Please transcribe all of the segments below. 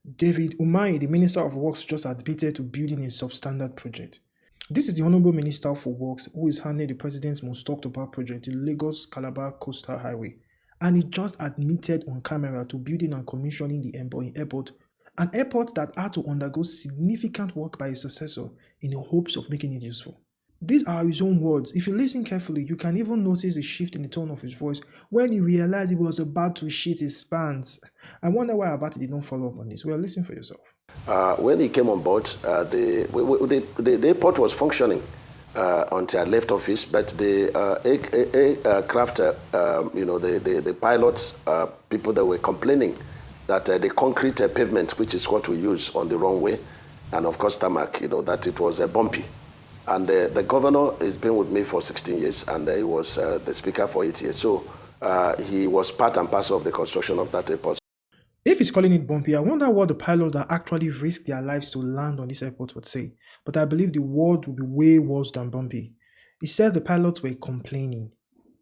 David Umahi, the Minister of Works, just admitted to building a substandard project. This is the Honorable Minister for Works who is handling the President's most talked about project, the Lagos-Calabar Coastal Highway. And he just admitted on camera to building and commissioning the Ebonyi Airport, an airport that had to undergo significant work by his successor in the hopes of making it useful. These are his own words. If you listen carefully, you can even notice the shift in the tone of his voice when he realized he was about to shit his pants. I wonder why Abati did not follow up on this. Well, listen for yourself. When he came on board, the airport was functioning until I left office, but the aircraft, the pilots, people that were complaining that the concrete pavement, which is what we use on the runway, and of course tarmac, that it was bumpy. And the governor has been with me for 16 years, and he was the speaker for 8 years. So he was part and parcel of the construction of that airport. If he's calling it bumpy, I wonder what the pilots that actually risked their lives to land on this airport would say. But I believe the word would be way worse than bumpy. He says the pilots were complaining,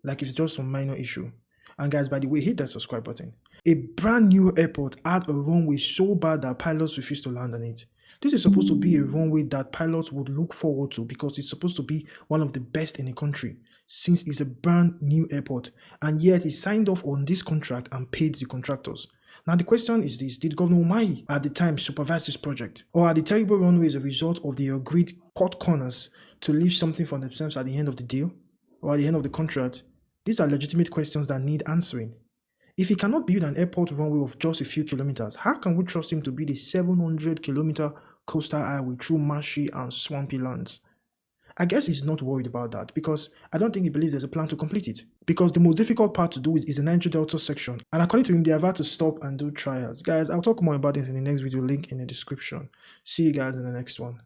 like it's just some minor issue. And guys, by the way, hit that subscribe button. A brand new airport had a runway so bad that pilots refused to land on it. This is supposed to be a runway that pilots would look forward to because it's supposed to be one of the best in the country since it's a brand new airport, and yet he signed off on this contract and paid the contractors. Now the question is this: did Governor Umahi at the time supervise this project, or are the terrible runways a result of the agreed cut corners to leave something for themselves at the end of the deal or at the end of the contract? These are legitimate questions that need answering. If he cannot build an airport runway of just a few kilometers, how can we trust him to build a 700-kilometer coastal highway through marshy and swampy lands? I guess he's not worried about that because I don't think he believes there's a plan to complete it. Because the most difficult part to do is the Niger Delta section. And according to him, they have had to stop and do trials. Guys, I'll talk more about this in the next video, link in the description. See you guys in the next one.